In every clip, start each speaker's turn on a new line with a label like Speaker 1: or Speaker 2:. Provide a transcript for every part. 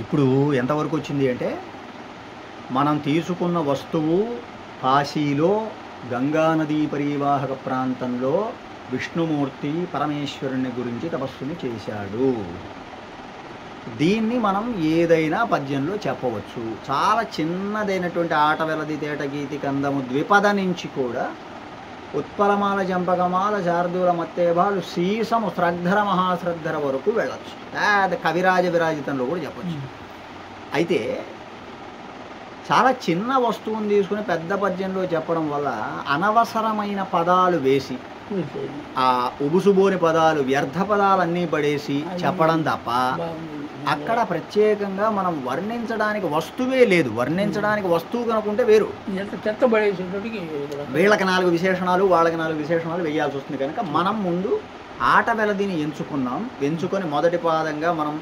Speaker 1: ఇప్పుడు ఎంతవరకు వచ్చింది అంటే, మనం తీసుకున్న వస్తువు కాశీలో గంగానదీ పరివాహక ప్రాంతంలో విష్ణుమూర్తి పరమేశ్వరుని గురించి తపస్సుని చేశాడు. దీన్ని మనం ఏదైనా పద్యంలో చెప్పవచ్చు. చాలా చిన్నదైనటువంటి ఆట వెలది తేట గీతి కందము ద్విపద నుంచి కూడా ఉత్పలమాల జంపకమాల శార్దూల మత్తేభాలు సీసము శ్రద్ధర మహాశ్రద్ధర వరకు వెళ్ళచ్చు. అది కవిరాజ విరాజితంలో కూడా చెప్పచ్చు. అయితే చాలా చిన్న వస్తువుని తీసుకుని పెద్ద పద్యంలో చెప్పడం వల్ల అనవసరమైన పదాలు వేసి ఆ ఉబుసుబోని పదాలు వ్యర్థ పదాలన్నీ పడేసి చెప్పడం తప్ప అక్కడ ప్రత్యేకంగా మనం వర్ణించడానికి వస్తువే లేదు. వర్ణించడానికి వస్తువు కనుకుంటే వేరు. వీళ్ళకి 4 విశేషణాలు వాళ్ళకి 4 విశేషణాలు వేయాల్సి వస్తుంది. కనుక మనం ముందు ఆట వెలదిని ఎంచుకొని మొదటి పాదంగా మనం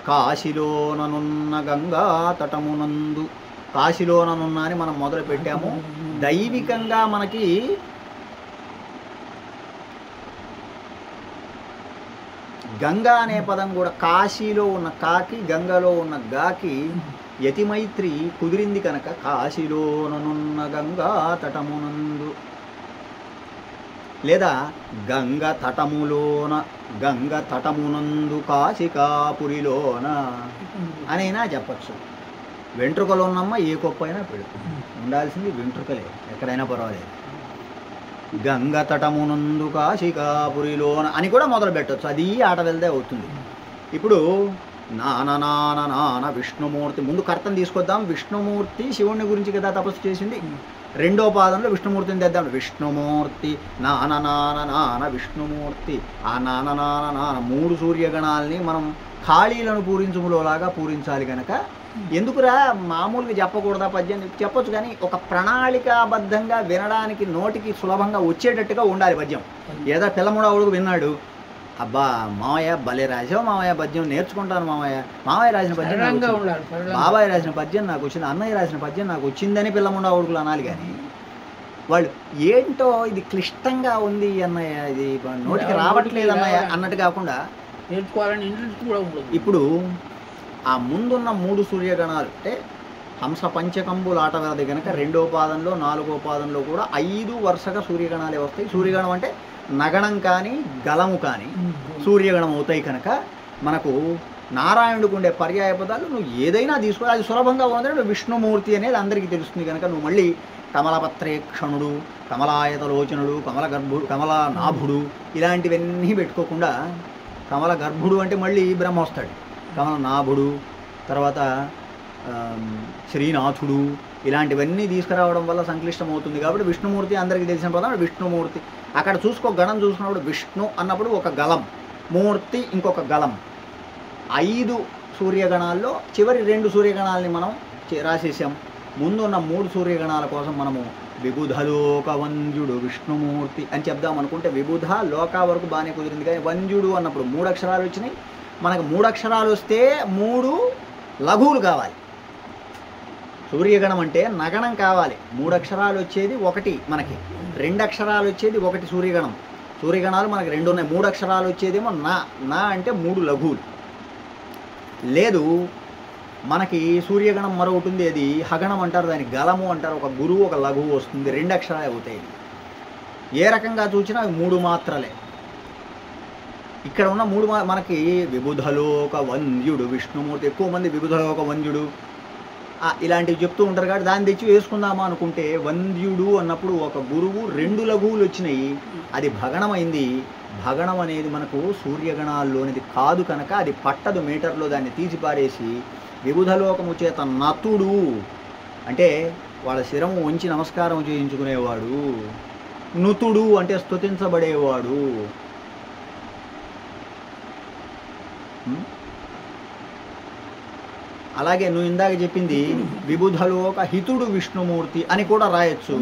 Speaker 1: కాశీలోననున్న గంగా తటమునందు, కాశీలోననున్న అని మనం మొదలు పెట్టాము. దైవికంగా మనకి గంగా అనే పదం కూడా కాశీలో ఉన్న కాకి గంగలో ఉన్న గాకి యతిమైత్రి కుదిరింది కనుక కాశీలోననున్న గంగా తటమునందు, లేదా గంగ తటమునందు కాశికాపురిలోన అనైనా చెప్పచ్చు. వెంట్రుకలు ఉన్నమ్మ ఏ కొప్ప అయినా పెడుతుంది, ఉండాల్సింది వెంట్రుకలే, ఎక్కడైనా పర్వాలేదు. గంగ తటమునందు కాశికాపురిలోన అని కూడా మొదలు పెట్టచ్చు. అది ఆట వెళ్తే అవుతుంది. ఇప్పుడు నాన విష్ణుమూర్తి, ముందు కర్తను తీసుకొద్దాం. విష్ణుమూర్తి శివుని గురించి కదా తపస్సు చేసింది. రెండో పాదంలో విష్ణుమూర్తిని తెద్దాం. విష్ణుమూర్తి నాన విష్ణుమూర్తి. ఆ నాన 3 సూర్యగణాలని మనం ఖాళీలను పూరించుములోలాగా పూరించాలి కనుక ఎందుకురా మామూలుగా చెప్పకూడదా పద్యం? చెప్పొచ్చు, కానీ ఒక ప్రణాళికాబద్ధంగా వినడానికి నోటికి సులభంగా వచ్చేటట్టుగా ఉండాలి పద్యం. ఏదో పిల్లముడవుడు విన్నాడు, అబ్బా మావయ్య భలే రాసావు మావయ్య, పద్యం నేర్చుకుంటాను మావయ్య రాసిన పద్యం, బాబాయ్ రాసిన పద్యం నాకు వచ్చింది, అన్నయ్య రాసిన పద్యం నాకు వచ్చిందని పిల్లముడవుడుకులు అనాలి. కానీ వాళ్ళు ఏంటో ఇది క్లిష్టంగా ఉంది అన్నయ్య, ఇది నోటికి రావట్లేదు అన్నయ్య అన్నట్టు కాకుండా
Speaker 2: నేర్చుకోవాలని ఇంట్రెస్ట్ కూడా ఉంటుంది.
Speaker 1: ఇప్పుడు ఆ ముందున్న 3 సూర్యగణాలు అంటే హంస పంచకంబులు ఆట వెలది కనుక రెండో పాదంలో 4వ పాదంలో కూడా 5 వరుసగా సూర్యగణాలే వస్తాయి. సూర్యగణం అంటే నగణం కానీ గలము కానీ సూర్యగణం అవుతాయి. కనుక మనకు నారాయణుడికి ఉండే పర్యాయ పదాలు నువ్వు ఏదైనా తీసుకో, అది సులభంగా ఉందంటే విష్ణుమూర్తి అనేది అందరికీ తెలుస్తుంది. కనుక నువ్వు మళ్ళీ కమలపత్రేక్షణుడు, కమలాయతలోచనుడు, కమలనాభుడు ఇలాంటివన్నీ పెట్టుకోకుండా కమల గర్భుడు అంటే మళ్ళీ బ్రహ్మ వస్తాడు, కమలనాభుడు, తర్వాత శ్రీనాథుడు ఇలాంటివన్నీ తీసుకురావడం వల్ల సంక్లిష్టం అవుతుంది. కాబట్టి విష్ణుమూర్తి అందరికీ తెలిసిన పదం విష్ణుమూర్తి. అక్కడ చూసుకో, గణం చూసుకున్నప్పుడు విష్ణు అన్నప్పుడు ఒక గలం, మూర్తి ఇంకొక గలం. 5 సూర్యగణాల్లో చివరి 2 సూర్యగణాలని మనం రాసేసాం. ముందున్న 3 సూర్యగణాల కోసం మనము విబుధలోక వంద్యుడు విష్ణుమూర్తి అని చెప్దాం అనుకుంటే విబుధ లోక వరకు బాగానే కుదిరింది. కానీ వంద్యుడు అన్నప్పుడు 3 అక్షరాలు వచ్చినాయి. మనకు 3 అక్షరాలు వస్తే 3 లఘువులు కావాలి. సూర్యగణం అంటే నగణం కావాలి. 3 అక్షరాలు వచ్చేది ఒకటి, మనకి 2 అక్షరాలు వచ్చేది ఒకటి సూర్యగణం. సూర్యగణాలు మనకి 2 ఉన్నాయి. 3 అక్షరాలు వచ్చేదేమో నా అంటే 3 లఘువులు. లేదు మనకి సూర్యగణం మరొకటి ఉంది, అది హగణం అంటారు, దాన్ని గలము అంటారు. ఒక గురువు ఒక లఘువు వస్తుంది, 2 అక్షరాలే అవుతాయి. ఏ రకంగా చూసినా 3 మాత్రలే. ఇక్కడ ఉన్న 3 మనకి విబుధలోక వంద్యుడు విష్ణుమూర్తి. ఎక్కువ మంది విబుధలోక వంద్యుడు ఇలాంటివి చెప్తూ ఉంటారు. కాబట్టి దాన్ని తెచ్చి వేసుకుందామా అనుకుంటే వంద్యుడు అన్నప్పుడు ఒక గురువు 2 లఘువులు వచ్చినాయి, అది భగణమైంది. భగణం అనేది మనకు సూర్యగణాల్లోనిది కాదు కనుక అది పట్టదు మీటర్లో. దాన్ని తీసిపారేసి విబుధలోకము చేత నతుడు అంటే వాళ్ళ శిరము ఉంచి నమస్కారం చేయించుకునేవాడు, నుతుడు అంటే స్తుతించబడేవాడు. అలాగే నువ్వు ఇందాక చెప్పింది విబుధలోక హితుడు విష్ణుమూర్తి అని కూడా రాయొచ్చు.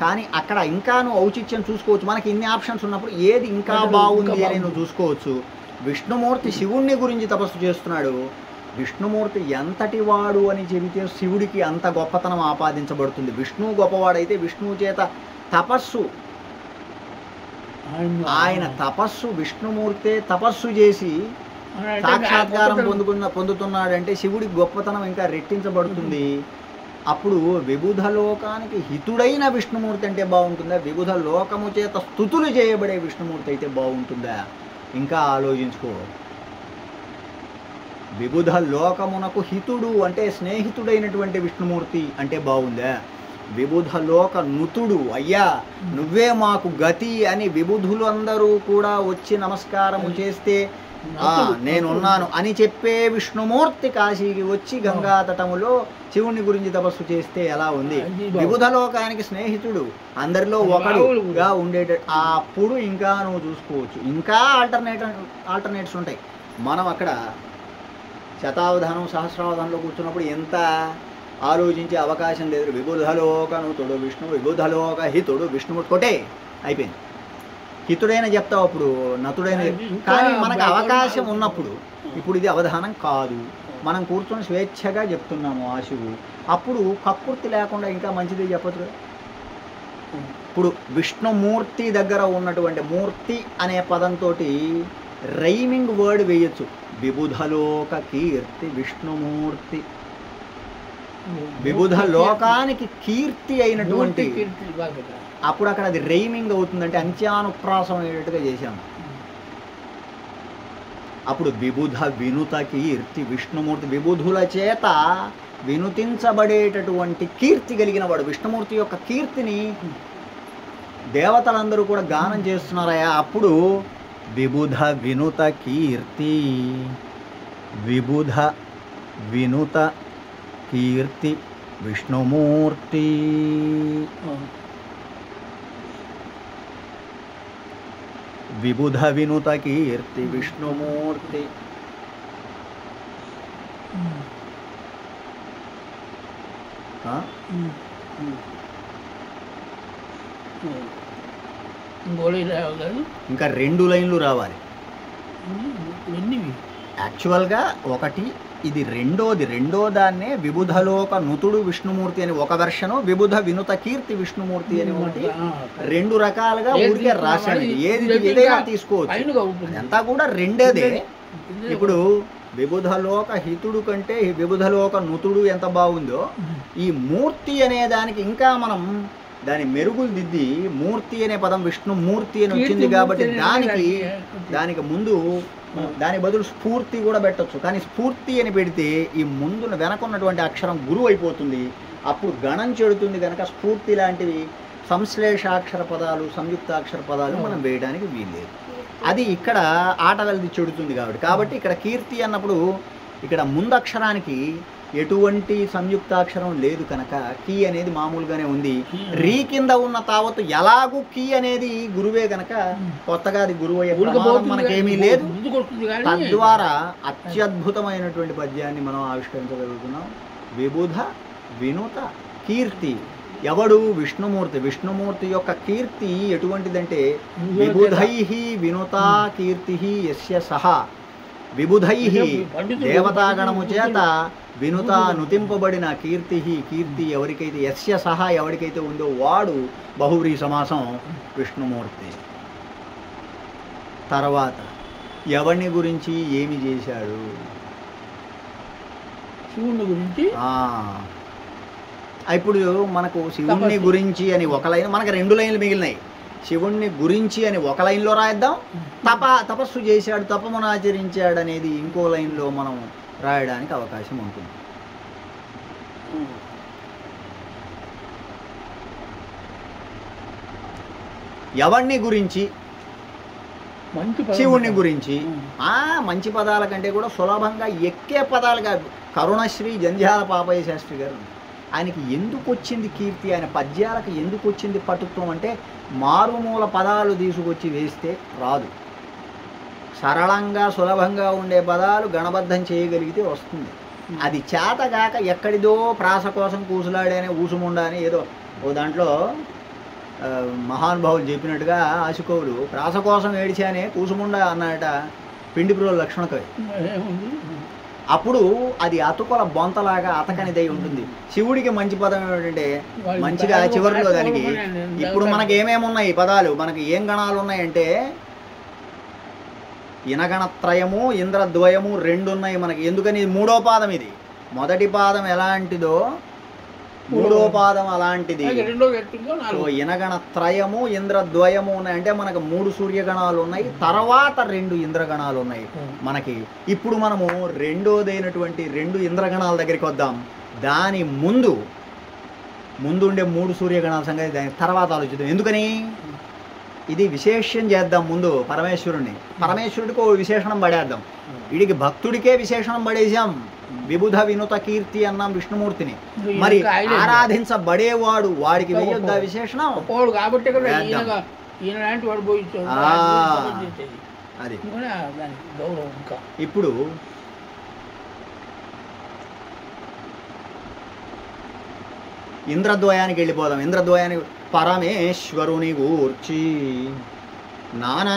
Speaker 1: కానీ అక్కడ ఇంకా నువ్వు ఔచిత్యం చూసుకోవచ్చు. మనకి ఇన్ని ఆప్షన్స్ ఉన్నప్పుడు ఏది ఇంకా బాగుంది అని నువ్వు చూసుకోవచ్చు. విష్ణుమూర్తి శివుణ్ణి గురించి తపస్సు చేస్తున్నాడు. విష్ణుమూర్తి ఎంతటి వాడు అని చెబితే శివుడికి అంత గొప్పతనం ఆపాదించబడుతుంది. విష్ణువు గొప్పవాడైతే విష్ణువు చేత తపస్సు, ఆయన తపస్సు, విష్ణుమూర్తే తపస్సు చేసి సాక్షాత్కారం పొందుతున్నాడంటే శివుడి గొప్పతనం ఇంకా రెట్టించబడుతుంది. అప్పుడు విబుధ లోకానికి హితుడైన విష్ణుమూర్తి అంటే బాగుంటుందా, విబుధ లోకము చేత స్తుతులు చేయబడే విష్ణుమూర్తి అయితే బాగుంటుందా? ఇంకా ఆలోచించుకో. విబుధ లోకమునకు హితుడు అంటే స్నేహితుడైనటువంటి విష్ణుమూర్తి అంటే బాగుందా? విబుధ లోక నుతుడు, అయ్యా నువ్వే మాకు గతి అని విబుధులు అందరూ కూడా వచ్చి నమస్కారము చేస్తే నేనున్నాను అని చెప్పే విష్ణుమూర్తి కాశీకి వచ్చి గంగా తటములో శివుని గురించి తపస్సు చేస్తే ఎలా ఉంది? విబుధ లోకానికి స్నేహితుడు, అందరిలో ఒకడుగా ఉండేట. అప్పుడు ఇంకా నువ్వు చూసుకోవచ్చు, ఇంకా ఆల్టర్నేట్స్ ఉంటాయి. మనం అక్కడ శతావధానం సహస్రావధానంలో కూర్చున్నప్పుడు ఎంత ఆలోచించే అవకాశం లేదు. విబుధలోక నుతుడు విష్ణువు, విబుధలోక హితుడు విష్ణుమూర్తి కొట్టే అయిపోయింది. హితుడైన చెప్తావు, అప్పుడు నతుడైన. కానీ మనకు అవకాశం ఉన్నప్పుడు, ఇప్పుడు ఇది అవధానం కాదు, మనం కూర్చొని స్వేచ్ఛగా చెప్తున్నాము ఆ శివు, అప్పుడు కక్కుర్తి లేకుండా ఇంకా మంచిది చెప్పచ్చు కదా. ఇప్పుడు విష్ణుమూర్తి దగ్గర ఉన్నటువంటి మూర్తి అనే పదంతో రైమింగ్ వర్డ్ వేయచ్చు. విబుధలోక కీర్తి విష్ణుమూర్తి, విబుధ లోకానికి కీర్తి అయినటువంటి, అప్పుడు అక్కడ అది రైమింగ్ అవుతుందంటే అంత్యానుప్రాసం అయ్యేటట్టుగా చేశాము. అప్పుడు విబుధ వినుత కీర్తి విష్ణుమూర్తి, విబుధుల చేత వినుతించబడేటటువంటి కీర్తి కలిగిన వాడు. విష్ణుమూర్తి యొక్క కీర్తిని దేవతలందరూ కూడా గానం చేస్తున్నారయా. అప్పుడు విబుధ వినుత కీర్తి, విబుధ వినుత కీర్తి విష్ణుమూర్తి. విబుధ వినుత కీర్తి విష్ణుమూర్తి. ఇంకా 2 లైన్లు రావాలి యాక్చువల్గా. ఒకటి ఇది, రెండో దాన్నే విబుధలోక నుతుడు విష్ణుమూర్తి అని ఒక వెర్షను, విబుధ వినుత కీర్తి విష్ణుమూర్తి అని ఒకటి. 2 రకాలుగా ఊరికే రాశాడు. ఏదైనా తీసుకోవచ్చు, అంతా కూడా రెండేదే. ఇప్పుడు విబుధలోక హితుడు కంటే విబుధలోక నుతుడు ఎంత బాగుందో, ఈ మూర్తి అనే దానికి ఇంకా మనం దాని మెరుగులు దిద్ది మూర్తి అనే పదం విష్ణుమూర్తి అని వచ్చింది కాబట్టి దానికి ముందు దాని బదులు స్ఫూర్తి కూడా పెట్టచ్చు. కానీ స్ఫూర్తి అని పెడితే ఈ ముందు వెనకున్నటువంటి అక్షరం గురువు అయిపోతుంది, అప్పుడు గణం చెడుతుంది. కనుక స్ఫూర్తి లాంటివి సంశ్లేషాక్షర పదాలు, సంయుక్తాక్షర పదాలు మనం వేయడానికి వీల్లేదు. అది ఇక్కడ ఆట వెళ్ళి చెడుతుంది కాబట్టి ఇక్కడ కీర్తి అన్నప్పుడు ఇక్కడ ముందక్షరానికి ఎటువంటి సంయుక్తాక్షరం లేదు కనుక కీ అనేది మామూలుగానే ఉంది. రీ కింద ఉన్న తావత్తు ఎలాగూ కీ అనేది గురువే కనుక కొత్తగా అది గురువు అయ్యే ప్రమాదం మనకేమీ లేదు. తద్వారా అత్యద్భుతమైనటువంటి పద్యాన్ని మనం ఆవిష్కరించగలుగుతున్నాం. విబుధ వినుత కీర్తి ఎవడు? విష్ణుమూర్తి. విష్ణుమూర్తి యొక్క కీర్తి ఎటువంటిదంటే విబుధై వినుతా కీర్తి యస్య సహా. విబుధై దేవతాగణము చేత వినుత నుతింపబడిన కీర్తి ఎవరికైతే యస్య సహా ఎవరికైతే ఉందో వాడు బహువ్రీ సమాసం విష్ణుమూర్తి. తర్వాత ఎవరిని గురించి ఏమి చేశాడు?
Speaker 2: శివుని గురించి.
Speaker 1: ఇప్పుడు మనకు శివుణ్ణి గురించి అని ఒక లైన్, మనకు 2 లైన్లు మిగిలినాయి. శివుణ్ణి గురించి అని ఒక లైన్లో రాయిద్దాం, తపస్సు చేశాడు, తపమును ఆచరించాడు అనేది ఇంకో లైన్లో మనం రాయడానికి అవకాశం ఉంటుంది. ఎవరిని గురించి? శివుణ్ణి గురించి. మంచి పదాల కంటే కూడా సులభంగా ఎక్కే పదాలు కాదు. కరుణశ్రీ జంధ్యాల పాపయ్య శాస్త్రి గారు, ఆయనకి ఎందుకు వచ్చింది కీర్తి, ఆయన పద్యాలకు ఎందుకు వచ్చింది పటుత్వం అంటే మారుమూల పదాలు తీసుకొచ్చి వేస్తే రాదు. సరళంగా సులభంగా ఉండే పదాలు గణబద్ధం చేయగలిగితే వస్తుంది. అది చేతగాక ఎక్కడిదో ప్రాస కోసం కూసులాడేనే ఊసుముండా అని ఏదో ఓ దాంట్లో మహానుభావులు చెప్పినట్టుగా ఆశుకవులు ప్రాస కోసం ఏడిచానే కూసుముండా అన్నట పిండిపుర లక్ష్మణ కవి. అప్పుడు అది అతుకొల బొంతలాగా అతకనిదై ఉంటుంది. శివుడికి మంచి పదం ఏమిటంటే మంచిగా చివరిలో దానికి ఇప్పుడు మనకి ఏమేమి ఉన్నాయి పదాలు, మనకి ఏం గణాలు ఉన్నాయంటే ఇనగణత్రయము ఇంద్రద్వయము రెండు ఉన్నాయి మనకి. ఎందుకని ఇది మూడో పాదం, ఇది మొదటి పాదం ఎలాంటిదో మూడో పాదం అలాంటిది. సో ఇనగణత్రయము ఇంద్రద్వయము ఉన్నాయి అంటే మనకు 3 సూర్యగణాలు ఉన్నాయి, తర్వాత 2 ఇంద్రగణాలు ఉన్నాయి మనకి. ఇప్పుడు మనము రెండోదైనటువంటి 2 ఇంద్రగణాల దగ్గరికి వద్దాం. దాని ముందు ఉండే 3 సూర్యగణాల సంగతి దాని తర్వాత ఆలోచిద్దాం. ఎందుకని ఇది విశేషం చేద్దాం ముందు. పరమేశ్వరుడికి ఓ విశేషణం పడేద్దాం. వీడికి భక్తుడికే విశేషణం పడేసాం. విబుధ వినుత కీర్తి అన్నాం విష్ణుమూర్తిని. మరి ఆరాధించబడేవాడు, వాడికి వేయొద్దా విశేషణం?
Speaker 2: కాబట్టి
Speaker 1: అది ఇప్పుడు ఇంద్రద్వయానికి వెళ్ళిపోదాం. ఇంద్రద్వయానికి పరమేశ్వరుని గూర్చి నాన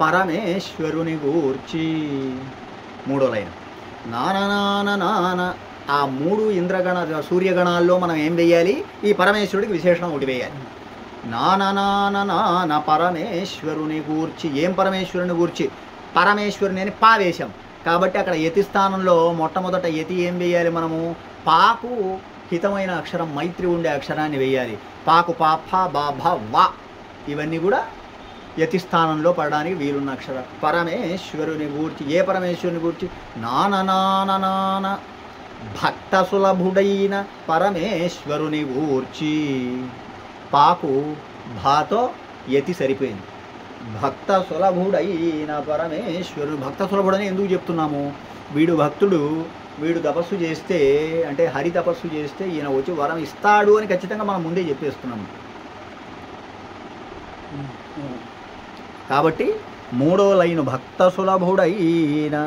Speaker 1: పరమేశ్వరుని గూర్చి మూడో లైన్ నాన. ఆ 3 ఇంద్రగణ సూర్యగణాల్లో మనం ఏం వేయాలి? ఈ పరమేశ్వరుడికి విశేషణం ఒకటి వేయాలి. నాన పరమేశ్వరుని గూర్చి. ఏం పరమేశ్వరుని గూర్చి? పరమేశ్వరుని అని పా వేశాం కాబట్టి అక్కడ యతి స్థానంలో మొట్టమొదట యతి ఏం వేయాలి మనము? పాకు హితమైన అక్షరం మైత్రి ఉండే అక్షరాన్ని వేయాలి. పాకు పాప బాభ వా ఇవన్నీ కూడా యతి స్థానంలో పడడానికి వీలున్న అక్షరం. పరమేశ్వరుని గూర్చి. ఏ పరమేశ్వరుని గూర్చి? నాన భక్త సులభుడైన పరమేశ్వరుని గూర్చి. పాకు భాతో యతి సరిపోయింది. భక్త సులభుడైన పరమేశ్వరుడు. భక్త సులభుడని ఎందుకు చెప్తున్నాము? వీడు భక్తుడు, వీడు తపస్సు చేస్తే అంటే హరి తపస్సు చేస్తే ఈయన వచ్చి వరం ఇస్తాడు అని ఖచ్చితంగా మనం ముందే చెప్పేస్తున్నాము. కాబట్టి మూడో లైను భక్త సులభుడైన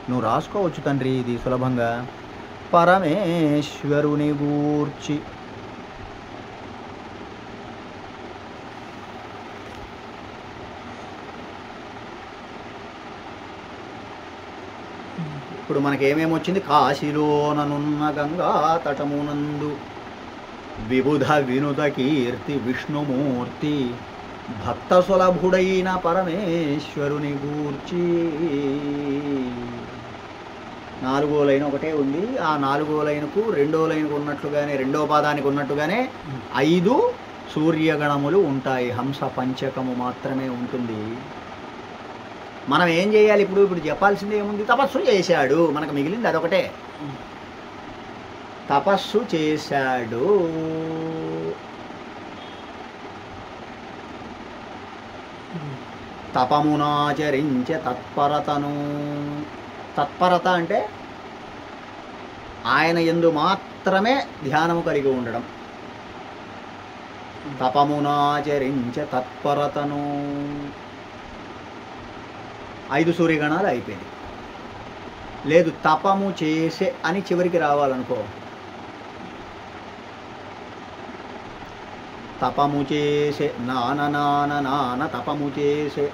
Speaker 1: నువ్వు రాసుకోవచ్చు తండ్రి ఇది సులభంగా. పరమేశ్వరుని గూర్చి. ఇప్పుడు మనకి ఏమేమి వచ్చింది? కాశీలోననున్న గంగా తటమునందు విబుధ వినుత కీర్తి విష్ణుమూర్తి భక్త సులభుడైన పరమేశ్వరుని గూర్చి. 4వ లైన్ ఒకటే ఉంది. ఆ 4వ లైన్కు 2వ లైన్కు ఉన్నట్లుగానే 2వ పాదానికి ఉన్నట్టుగానే 5 సూర్యగణములు ఉంటాయి. హంస పంచకము మాత్రమే ఉంటుంది. మనం ఏం చేయాలి? ఇప్పుడు చెప్పాల్సింది ఏముంది? తపస్సు చేశాడు. మనకు మిగిలింది అదొకటే. తపస్సు చేశాడు. తపమునాచరించే తత్పరతను. తత్పరత అంటే ఆయన యందు మాత్రమే ధ్యానము కలిగి ఉండడం. తపమునాచరించే తత్పరతను. 5 సూర్యగణాలు అయిపోయింది. లేదు తపము చేసే అని చివరికి రావాలనుకో. తపము చేసే నాన తపము చేసే.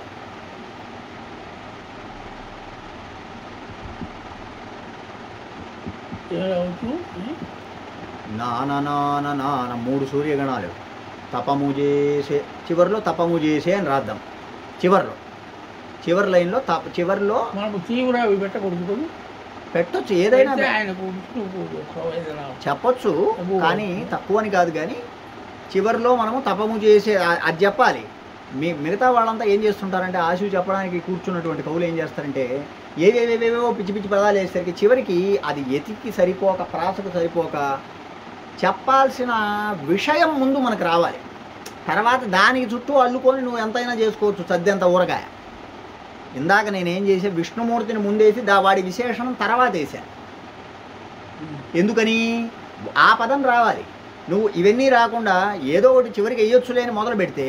Speaker 1: నాన 3 సూర్యగణాలు. తపము చేసే చివరిలో తపము చేసే అని రాద్దాం. చివరి లైన్లో చివరిలో పెట్టొచ్చు, ఏదైనా చెప్పొచ్చు, కానీ తక్కువని కాదు. కానీ చివరిలో మనము తపము చేసే అది చెప్పాలి. మిగతా వాళ్ళంతా ఏం చేస్తుంటారంటే ఆశు చెప్పడానికి కూర్చున్నటువంటి కవులు ఏం చేస్తారంటే ఏవేవేవేవో పిచ్చి పిచ్చి పదాలు వేసేసరికి చివరికి అది యతికి సరిపోక, ప్రాసకు సరిపోక చెప్పాల్సిన విషయం ముందు మనకు రావాలి. తర్వాత దానికి చుట్టూ అల్లుకొని నువ్వు ఎంతైనా చేసుకోవచ్చు, సద్యంత ఊరగాయ. ఇందాక నేనేం చేసా? విష్ణుమూర్తిని ముందేసి వాడి విశేషణం తర్వాత వేసా. ఎందుకని? ఆ పదం రావాలి. నువ్వు ఇవన్నీ రాకుండా ఏదో ఒకటి చివరికి వేయొచ్చులేని మొదలు పెడితే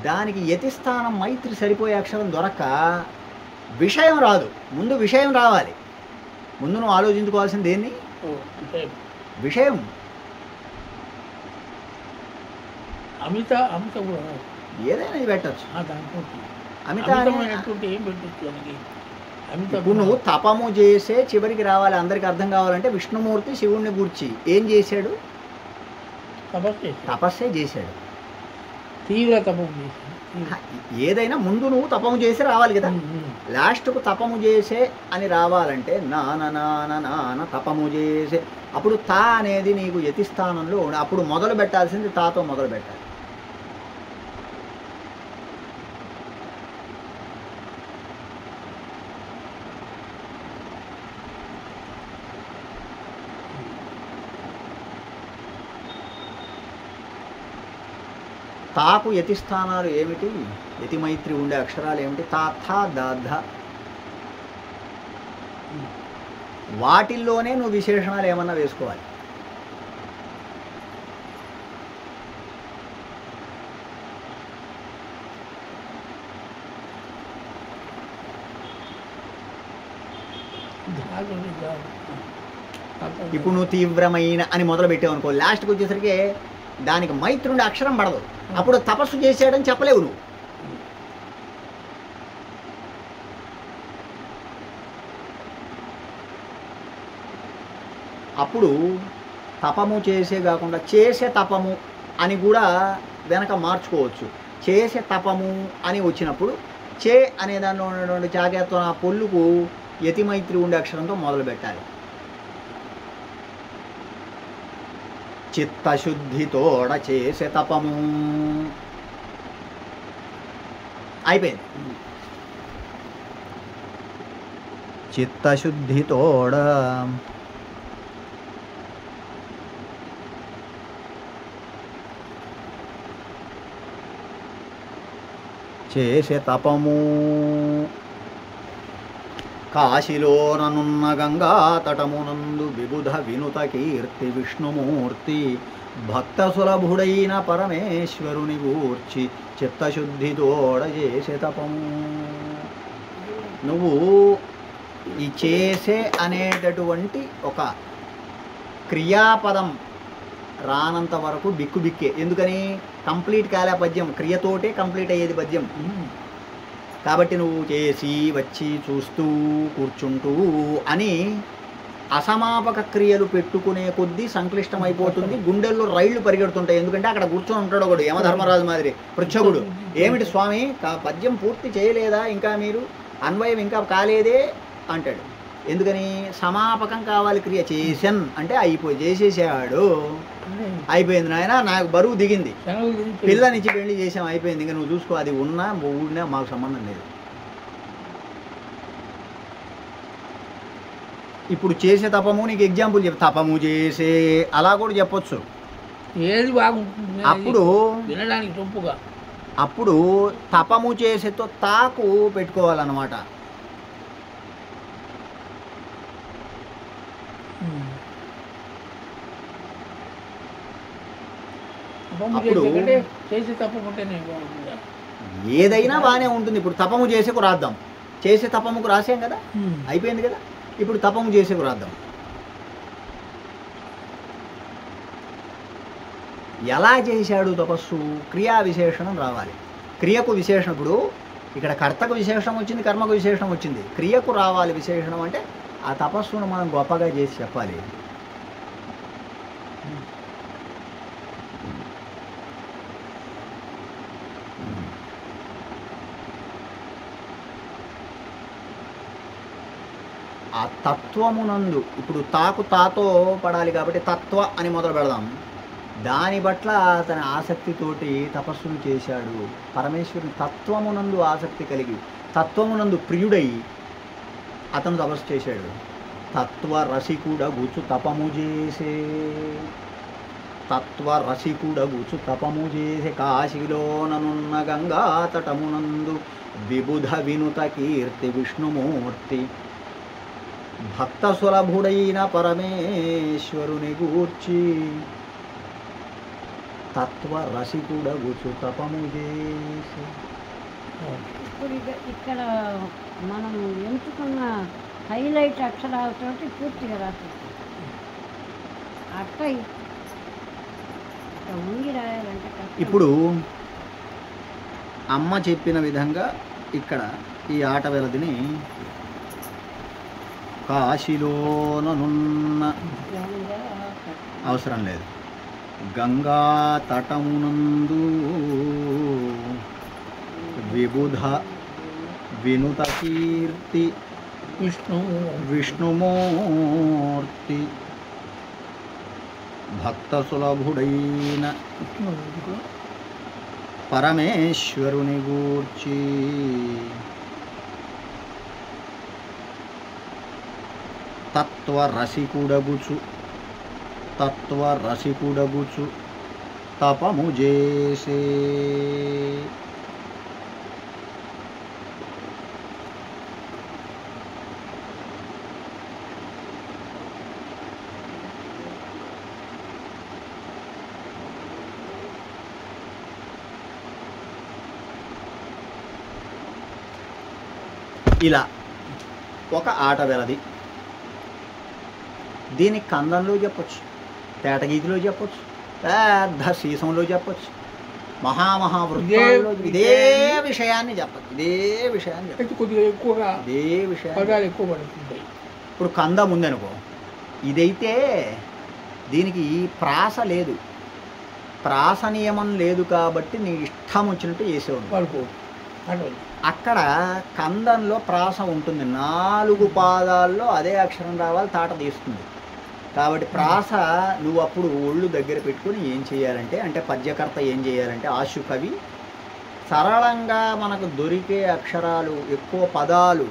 Speaker 1: దానికి యతిస్థానం మైత్రి సరిపోయే అక్షరం దొరక్క విషయం రాదు. ముందు విషయం రావాలి. ముందు నువ్వు ఆలోచించుకోవాల్సింది దేన్ని? విషయం. ఏదైనా పెట్టచ్చు. అమిత ఇప్పుడు నువ్వు తపము చేసే చివరికి రావాలి. అందరికి అర్థం కావాలంటే విష్ణుమూర్తి శివుణ్ణి గూర్చి ఏం చేశాడు? తపస్సే చేశాడు.
Speaker 2: తీవ్ర తపం చేశాను.
Speaker 1: ఏదైనా ముందు నువ్వు తపము చేసి రావాలి కదా. లాస్ట్కు తపము చేసే అని రావాలంటే నాన తపము చేసే, అప్పుడు తా అనేది నీకు యతి స్థానంలో అప్పుడు మొదలు పెట్టాల్సింది తాతో మొదలు పెట్టాలి. తాకు యతి స్థానాలు ఏమిటి, యతి మైత్రి ఉండే అక్షరాలు ఏమిటి, తా థా ద ధ. వాటిల్లోనే నువ్వు విశేషణాలు ఏమన్నా వేసుకోవాలి. ఇప్పుడు నువ్వు తీవ్రమైన అని మొదలు పెట్టావు అనుకో, లాస్ట్కి వచ్చేసరికి దానికి మైత్రి ఉండే అక్షరం పడదు. అప్పుడు తపస్సు చేసాడని చెప్పలేవు నువ్వు. అప్పుడు తపము చేసే కాకుండా చేసే తపము అని కూడా వెనక మార్చుకోవచ్చు. చేసే తపము అని వచ్చినప్పుడు చే అనే దానిలో ఉన్నటువంటి చాకేత్వం ఆ పొల్లుకు యతి మైత్రి ఉండే అక్షరంతో మొదలు పెట్టాలి. చిత్తశుద్ధితోడ చేసే తపము అయిపోయింది. చిత్తశుద్ధితోడ చేసే తపము కాశీలోననున్న గంగా తటమునందు విబుధ వినుత కీర్తి విష్ణుమూర్తి భక్త సులభుడైన పరమేశ్వరుని గూర్చి చిత్తశుద్ధితోడ చేసే తపము. నువ్వు ఈ చేసే అనేటటువంటి ఒక క్రియాపదం రానంత వరకు బిక్కే. ఎందుకని? కంప్లీట్ కాలే పద్యం, క్రియతోటే కంప్లీట్ అయ్యేది పద్యం. కాబట్టి నువ్వు చేసి వచ్చి చూస్తూ కూర్చుంటూ అని అసమాపక క్రియలు పెట్టుకునే కొద్దీ సంక్లిష్టమైపోతుంది. గుండెల్లో రైళ్లు పరిగెడుతుంటాయి. ఎందుకంటే అక్కడ కూర్చొని ఉంటాడు ఒకడు యమధర్మరాజు మాదిరి పృచ్ఛకుడు. ఏమిటి స్వామి, పద్యం పూర్తి చేయలేదా, ఇంకా మీరు అన్వయం ఇంకా కాలేదే అంటాడు. ఎందుకని? సమాపకం కావాలి. క్రియ చేసన్ అంటే అయిపోయి చేసేసాడు, అయిపోయింది నాయన, నాకు బరువు దిగింది, పిల్లనిచ్చి పెళ్లి చేసాం, అయిపోయింది, ఇంకా నువ్వు చూసుకో, అది ఉన్నా ఊడినా మాకు సంబంధం లేదు. ఇప్పుడు చేసే తపము నీకు ఎగ్జాంపుల్ చెప్పి తపము చేసే అలా కూడా చెప్పొచ్చు.
Speaker 2: ఏది బాగుంటుంది
Speaker 1: అప్పుడు
Speaker 2: వినడానికి తప్పుగా.
Speaker 1: అప్పుడు తపము చేసేతో తాకు పెట్టుకోవాలన్నమాట. అప్పుడు
Speaker 2: చేసి తప్పుకుంటేనే బాగుంటుందా?
Speaker 1: ఏదైనా బాగానే ఉంటుంది. ఇప్పుడు తపము చేసేకు రాద్దాం. చేసే తపముకు రాసాం కదా, అయిపోయింది కదా. ఇప్పుడు తపము చేసేకు రాద్దాం. ఎలా చేశాడు తపస్సు? క్రియా విశేషణం రావాలి. క్రియకు విశేషణం, ఇప్పుడు ఇక్కడ కర్తకు విశేషణం వచ్చింది, కర్మకు విశేషణం వచ్చింది, క్రియకు రావాలి విశేషణం. అంటే ఆ తపస్సును మనం గొప్పగా చేసి చెప్పాలి. ఆ తత్వమునందు ఇప్పుడు తాకు తాతో పడాలి కాబట్టి తత్వ అని మొదలు పెడదాం. దాని పట్ల అతని ఆసక్తితోటి తపస్సును చేశాడు. పరమేశ్వరుని తత్వమునందు ఆసక్తి కలిగి తత్వమునందు ప్రియుడై అతను తపస్సు చేశాడు. తత్వ రసికుడ గుచు తపము చేసే, తత్వ రసికుడ గుచు తపము చేసే కాశీలోననున్న గంగా తటమునందు విబుధ వినుత కీర్తి విష్ణుమూర్తి భక్త సులభుడైన పరమేశ్వరుని గూర్చి తత్వ రసికుడ గుచు తపము చేసి.
Speaker 3: ఇప్పుడు ఇక్కడ మనం ఎంచుకున్న హైలైట్ అక్షరాలతో పూర్తిగా రాసేస్తాం. అట్ట ఉంగి రాయాలంటే
Speaker 1: ఇప్పుడు అమ్మ చెప్పిన విధంగా ఇక్కడ ఈ ఆట వెలదిని కాశీలోనున్న అవసరం లేదు. గంగా తటమునందు విబుధ వినుత కీర్తి
Speaker 2: విష్ణు
Speaker 1: విష్ణుమూర్తి భక్త సులభుడైన పరమేశ్వరుని గూర్చి తత్వరసికుడగుచు తపము చేసే. ఇలా ఒక ఆట వెలది. దీన్ని కందంలో చెప్పొచ్చు, తేటగీతిలో చెప్పొచ్చు, పెద్ద సీసంలో చెప్పొచ్చు, మహావృత్తాల్లో ఇదే విషయాన్ని చెప్పచ్చు.
Speaker 2: కొద్దిగా ఎక్కువగా
Speaker 1: ఇదే విషయాన్ని
Speaker 2: పదాలు ఎక్కువ పడుతుంటాయి.
Speaker 1: ఇప్పుడు కందం ఉందనుకో, ఇదైతే దీనికి ప్రాస లేదు, ప్రాస నియమం లేదు కాబట్టి నీ ఇష్టం వచ్చినట్టు చేసేవాడు.
Speaker 2: వాళ్ళకు
Speaker 1: అక్కడ కందంలో ప్రాస ఉంటుంది, 4 పాదాల్లో అదే అక్షరం రావాలి, తాట తీస్తుంది. కాబట్టి ప్రాస నువ్వు అప్పుడు ఒళ్ళు దగ్గర పెట్టుకుని ఏం చేయాలంటే, అంటే పద్యకర్త ఏం చేయాలంటే, ఆశు కవి సరళంగా మనకు దొరికే అక్షరాలు, ఎక్కువ పదాలు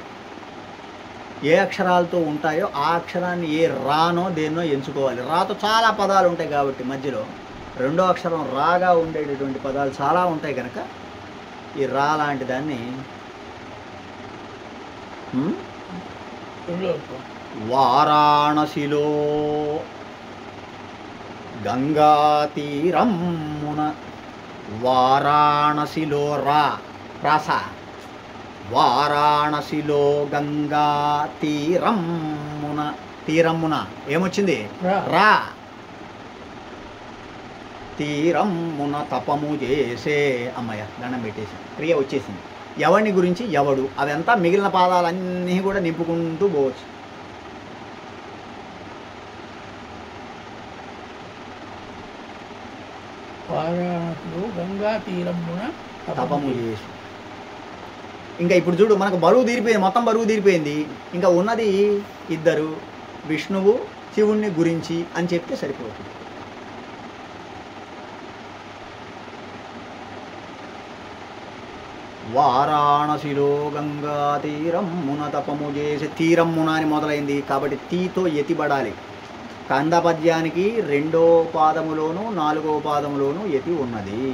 Speaker 1: ఏ అక్షరాలతో ఉంటాయో ఆ అక్షరాన్ని ఏ రానో దేన్నో ఎంచుకోవాలి. రాతో చాలా పదాలు ఉంటాయి కాబట్టి మధ్యలో రెండో అక్షరం రాగా ఉండేటటువంటి పదాలు చాలా ఉంటాయి కనుక ఈ రా లాంటి దాన్ని వారాణసిలో గంగా తీరమ్మున, వారాణసిలో రా ప్రాస, వారాణసిలో గంగా తీరమ్మున, తీరమ్మున ఏమొచ్చింది రా, తీరమ్మున తపము చేసే. అమ్మయ్య దండం పెట్టేసి క్రియ వచ్చేసింది. ఎవరిని గురించి ఎవడు, అదంతా మిగిలిన పాదాలన్నీ కూడా నింపుకుంటూ పోవచ్చు.
Speaker 2: వారాణసిలో గంగా తీరమ్మున
Speaker 1: తపము చేసి. ఇంకా ఇప్పుడు చూడు, మనకు బరువు తీరిపోయింది, మొత్తం బరువు తీరిపోయింది. ఇంకా ఉన్నది ఇద్దరు, విష్ణువు శివుణ్ణి గురించి అని చెప్తే సరిపోతుంది. వారాణసిలో గంగా తీరమ్మున తపము చేసి, తీరమ్మున అని మొదలైంది కాబట్టి తీతో ఎతిబడాలి. కంద పద్యానికి 2వ పాదములోను 4వ పాదములోను యతి ఉన్నది.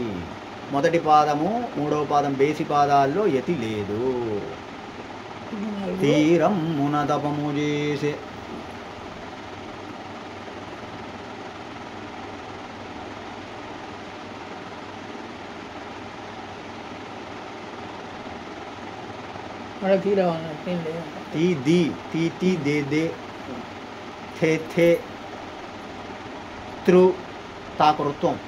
Speaker 1: మొదటి పాదము 3వ పాదం బేసి పాదాల్లో యతి లేదు. తీరమ్మున తపము చేసే. తీ ది తీ తీ దే దే థే థే త్రు తాకృత్వం.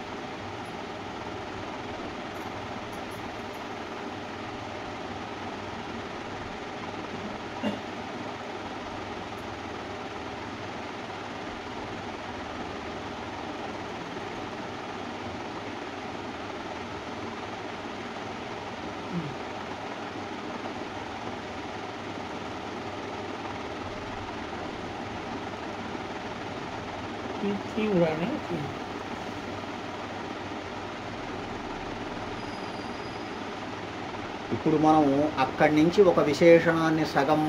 Speaker 1: ఇప్పుడు మనం అక్కడి నుంచి ఒక విశేషణాన్ని సగం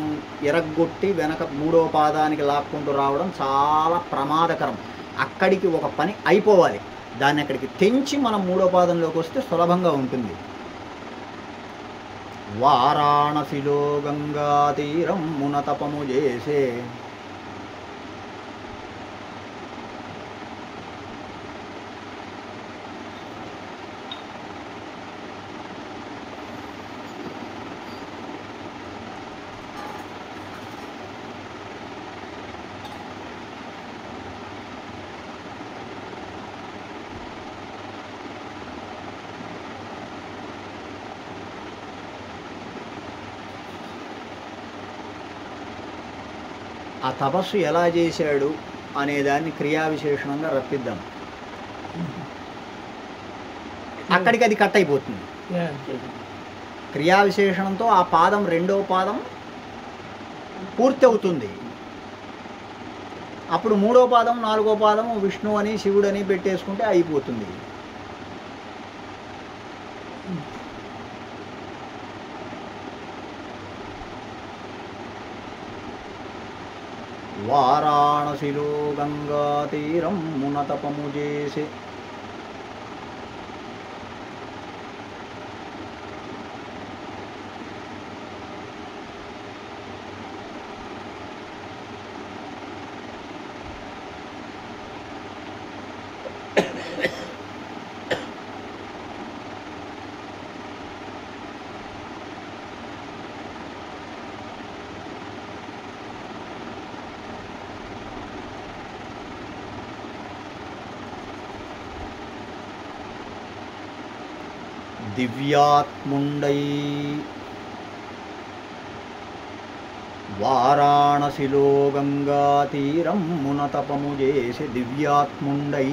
Speaker 1: ఎరగొట్టి వెనక 3వ పాదానికి లాక్కుంటూ రావడం చాలా ప్రమాదకరం. అక్కడికి ఒక పని అయిపోవాలి, దాన్ని అక్కడికి తెంచి మనం 3వ పాదంలోకి వస్తే సులభంగా ఉంటుంది. వారాణసిలో గంగా తీరమ్మున తపము చేసే. ఆ తపస్సు ఎలా చేశాడు అనేదాన్ని క్రియా విశేషణంగా రప్పిద్దాం. అక్కడికి అది కట్ అయిపోతుంది.
Speaker 2: అంతే.
Speaker 1: క్రియా విశేషణంతో ఆ పాదం రెండో పాదం పూర్తి అవుతుంది. అప్పుడు మూడో పాదం నాలుగో పాదం విష్ణు అని శివుడని పెట్టేసుకుంటే అయిపోతుంది. వారాణసిలో గంగా తీరం మునతపము చేసి దివ్యాత్ముండై వారాణసిలో గంగా తీరం మునతపము చేసి దివ్యాత్ముండై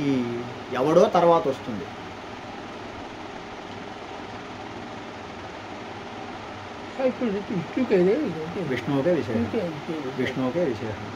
Speaker 1: ఎవడో తర్వాత వస్తుంది.
Speaker 2: ఇప్పుడు విష్ణుకేదే
Speaker 1: విష్ణువుకే విశేషం. విష్ణువుకే విశేషం.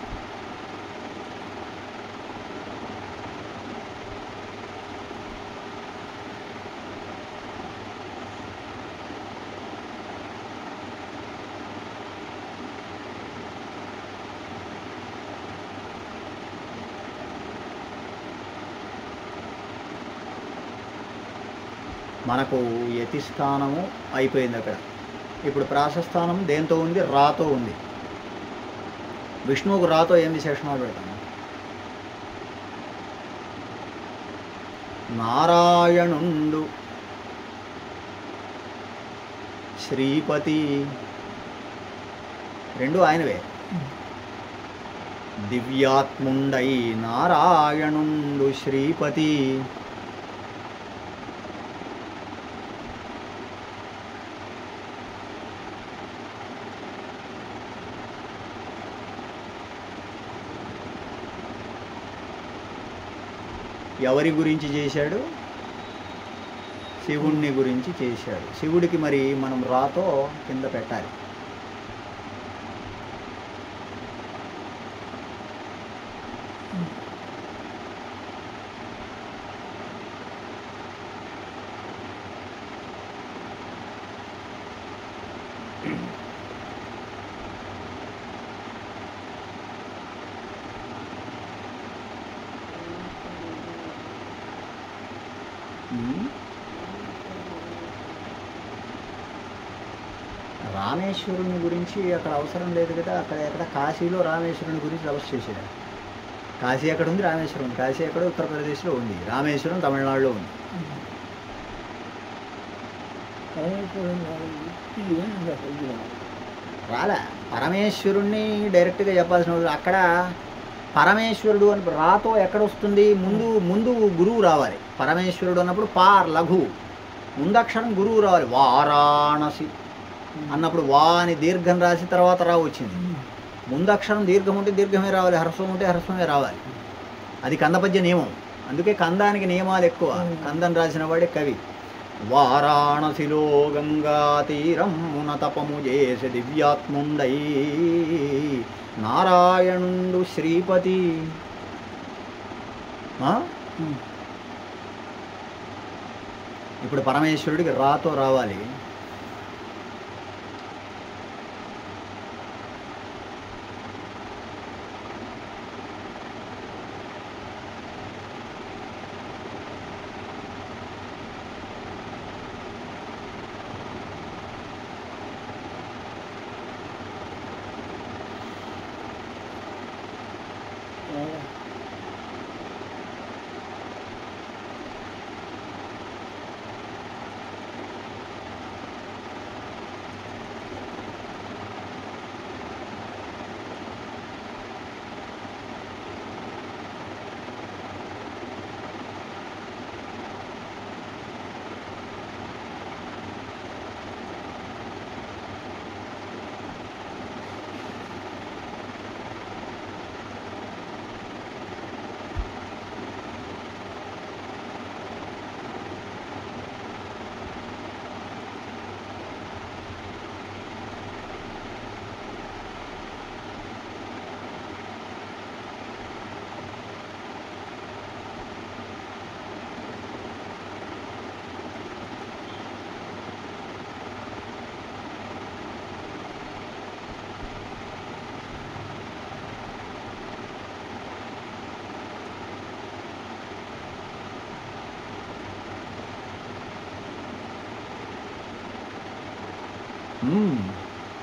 Speaker 1: మనకు యతి స్థానము అయిపోయింది అక్కడ. ఇప్పుడు ప్రాసస్థానం దేంతో ఉంది? రాతో ఉంది. విష్ణువుకు రాతో ఏం విశేషణాలు పెడతాము? నారాయణుండు శ్రీపతి రెండు ఆయనవే. దివ్యాత్ముండై నారాయణుండు శ్రీపతి ఎవరి గురించి చేశాడు? శివుణ్ణి గురించి చేశాడు. శివుడికి మరి మనం రాతో కింద పెట్టాలి. రామేశ్వరుని గురించి అక్కడ అవసరం లేదు కదా. అక్కడ ఎక్కడ కాశీలో రామేశ్వరుని గురించి తపస్సు చేశాడు. కాశీ ఎక్కడ ఉంది? రామేశ్వరం ఉంది. కాశీ ఎక్కడ? ఉత్తరప్రదేశ్లో ఉంది. రామేశ్వరం తమిళనాడులో ఉంది. రాలే. పరమేశ్వరుణ్ణి డైరెక్ట్గా చెప్పాల్సిన అవసరం. అక్కడ పరమేశ్వరుడు అని రాతో ఎక్కడ వస్తుంది? ముందు ముందు గురువు రావాలి. పరమేశ్వరుడు అన్నప్పుడు పార్ లఘు ముందక్షరం గురువు రావాలి. వారాణసి అన్నప్పుడు వా అని దీర్ఘం రాసి తర్వాత రా వచ్చింది. ముందక్షరం దీర్ఘం ఉంటే దీర్ఘమే రావాలి, హ్రస్వం ఉంటే హ్రస్వమే రావాలి. అది కందపద్య నియమం. అందుకే కందానికి నియమాలు ఎక్కువ. కందం రాసిన వాడే కవి. వారాణసిలో గంగా తీరం మునతపము చేసి దివ్యాత్ముండై నారాయణుండు శ్రీపతి. ఇప్పుడు పరమేశ్వరుడికి రాతో రావాలి.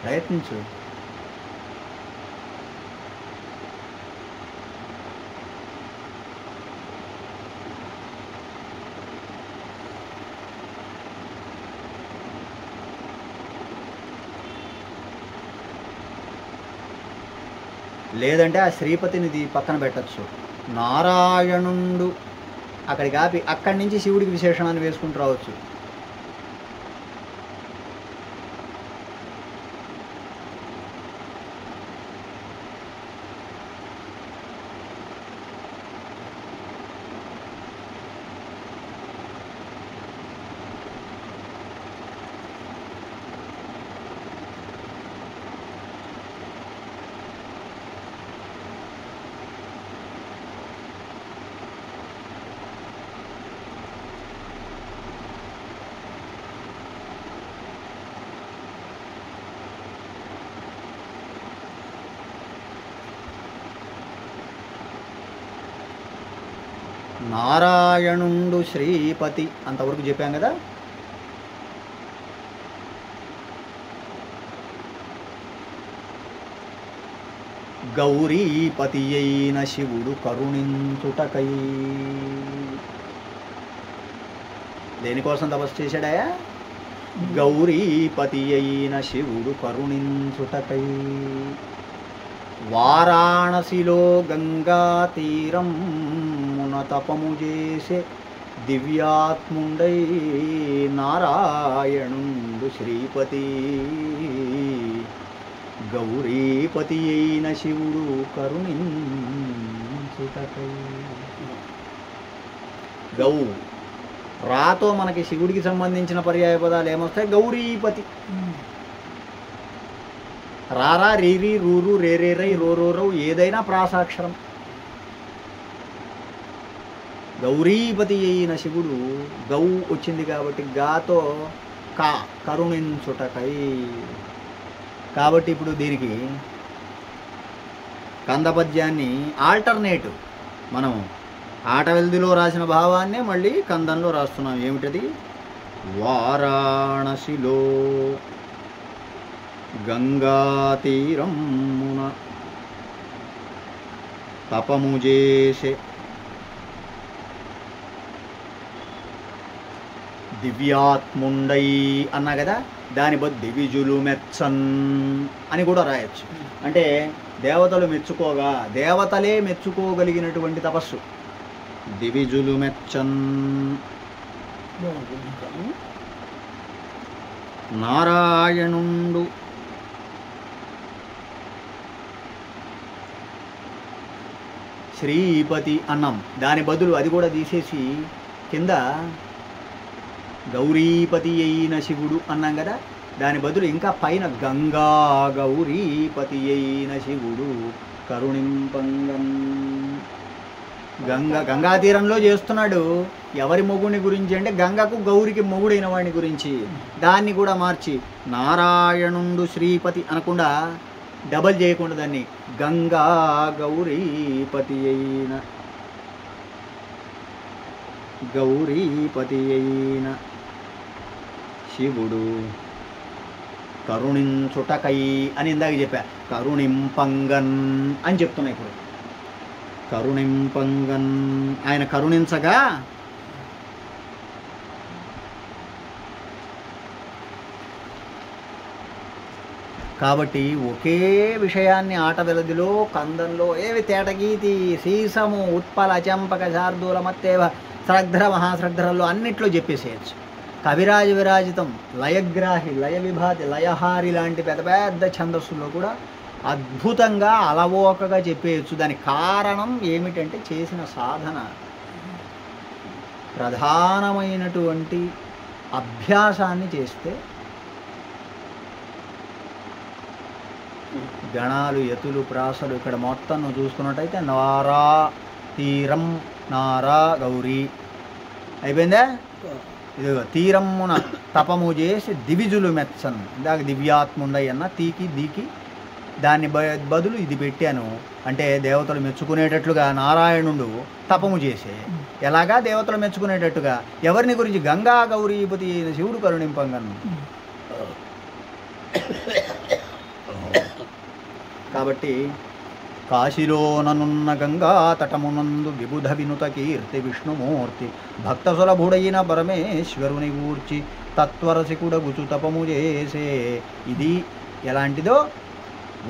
Speaker 1: ప్రయత్నించు. లేదంటే ఆ శ్రీపతిని పక్కన పెట్టచ్చు. నారాయణుండు అక్కడికి ఆపి అక్కడి నుంచి శివుడికి విశేషణాన్ని వేసుకుంటూ రావచ్చు. నారాయణుండు శ్రీపతి అంతవరకు చెప్పాం కదా. గౌరీపతి అయిన శివుడు కరుణించుటకై దేనికోసం తపస్సు చేశాడా? గౌరీపతి అయిన శివుడు కరుణించుటకై వారాణసిలో గంగా తీరం తపము చేసే దివ్యాత్ముండై నారాయణుండు శ్రీపతి గౌరీపతి అయిన శివుడు కరుణించుటకై. గౌ రాతో మనకి శివుడికి సంబంధించిన పర్యాయ పదాలు ఏమొస్తాయి? గౌరీపతి. రారా రీరి రూరు రేరేరై రోరోరౌ ఏదైనా ప్రాసాక్షరం. గౌరీపతి అయిన శివుడు గౌ వచ్చింది కాబట్టి గాతో కా కరుణించుటకై. కాబట్టి ఇప్పుడు దీనికి కందపద్యాన్ని ఆల్టర్నేటివ్ మనం ఆటవెల్దిలో రాసిన భావాన్నే మళ్ళీ కందంలో రాస్తున్నాం. ఏమిటది? వారాణసిలో గంగా తీరమున తపము చేసే దివ్యాత్ముండై అన్నా కదా. దాని బదులు దివిజులు మెచ్చన్ అని కూడా రాయొచ్చు. అంటే దేవతలు మెచ్చుకోగా, దేవతలే మెచ్చుకోగలిగినటువంటి తపస్సు. దివిజులు మెచ్చన్ నారాయణుండు శ్రీపతి అన్నాం. దాని బదులు అది కూడా తీసేసి కింద గౌరీపతి అయిన శివుడు అన్నాం కదా. దాని బదులు ఇంకా పైన గంగా గౌరీపతి అయిన శివుడు కరుణింపంగం. గంగా తీరంలో చేస్తున్నాడు. ఎవరి మొగుని గురించి అంటే గంగకు గౌరికి మొగుడైన వాడిని గురించి. దాన్ని కూడా మార్చి నారాయణుండు శ్రీపతి అనకుండా డబల్ చేయకుండా దాన్ని గంగా గౌరీపతి అయిన శివుడు కరుణించుటకై అని ఇందాక చెప్పా. కరుణింపంగన్ అని చెప్తున్నా ఇప్పుడు. కరుణింపంగన్ ఆయన కరుణించగా కాబట్టి ఒకే విషయాన్ని ఆటవెలదిలో కందంలో ఏవి తేటగీతి సీసము ఉత్పల చంపక శార్దూల మత్తేవ శ్రద్ధర మహాశ్రద్ధరల్లో అన్నిట్లో చెప్పేసేయచ్చు. కవిరాజ విరాజితం లయగ్రాహి లయ విభాతి లయహారి లాంటి పెద్ద పెద్ద ఛందస్సుల్లో కూడా అద్భుతంగా అలవోకగా చెప్పేయచ్చు. దానికి కారణం ఏమిటంటే చేసిన సాధన. ప్రధానమైనటువంటి అభ్యాసాన్ని చేస్తే గణాలు యతులు ప్రాసలు ఇక్కడ మొత్తం నువ్వు చూసుకున్నట్టయితే నారా తీరం నారా గౌరీ అయిపోయిందా. ఇదిగో తీరమ్మున తపము చేసి దివిజులు మెచ్చను. ఇందాక దివ్యాత్ముండై అన్న తీకి దీకి దాన్ని బదులు ఇది పెట్టాను. అంటే దేవతలు మెచ్చుకునేటట్లుగా నారాయణుడు తపము చేసే. ఎలాగా దేవతలు మెచ్చుకునేటట్టుగా ఎవరిని గురించి? గంగా గౌరీపతి అయిన శివుడు కరుణింపంగను. కాబట్టి కాశీలోననున్న గంగా తటమునందు విబుధ వినుత కీర్తి విష్ణుమూర్తి భక్తసులభుడైన పరమేశ్వరుని గూర్చి తత్వరసికుడగుచు తపము చేసే. ఇది ఎలాంటిదో,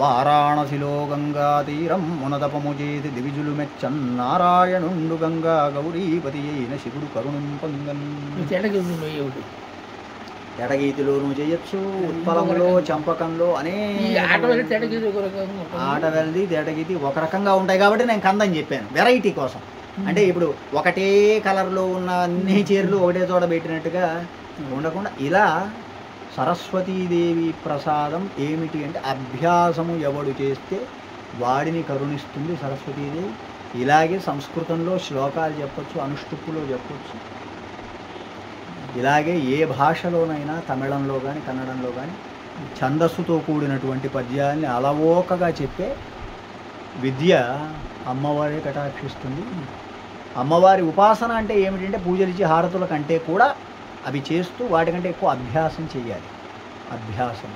Speaker 1: వారాణసిలో గంగా తీరం మునతపము చేసి దివిజులు మెచ్చన్నారాయణుండు గంగా గౌరీపతి అయిన శివుడు కరుణింపంగన్.
Speaker 2: తెడగదులు ఏమిటి
Speaker 1: ఎడగీతిలోనూ చేయొచ్చు, ఉత్పలంలో, చంపకంలో
Speaker 2: ఈ ఆట వెళ్ళి
Speaker 1: అనేక
Speaker 2: తెడగదు ఒక రకంగా ఉంటుంది.
Speaker 1: ఆట వెల్ది తేటగీతి ఒక రకంగా ఉంటాయి కాబట్టి నేను కందని చెప్పాను వెరైటీ కోసం. అంటే ఇప్పుడు ఒకటే కలర్లో ఉన్న అన్ని చీరలు ఒకటే చోట పెట్టినట్టుగా ఉండకుండా ఇలా సరస్వతీదేవి ప్రసాదం ఏమిటి అంటే అభ్యాసము ఎవడు చేస్తే వాడిని కరుణిస్తుంది సరస్వతీదేవి. ఇలాగే సంస్కృతంలో శ్లోకాలు చెప్పొచ్చు, అనుష్టుప్పులో చెప్పొచ్చు. ఇలాగే ఏ భాషలోనైనా తమిళంలో కానీ కన్నడంలో కానీ ఛందస్సుతో కూడినటువంటి పద్యాల్ని అలవోకగా చెప్పే విద్య అమ్మవారే కటాక్షిస్తుంది. అమ్మవారి ఉపాసన అంటే ఏమిటంటే పూజలిచ్చి హారతుల కంటే కూడా అవి చేస్తూ వాటికంటే ఎక్కువ అభ్యాసం చేయాలి. అభ్యాసం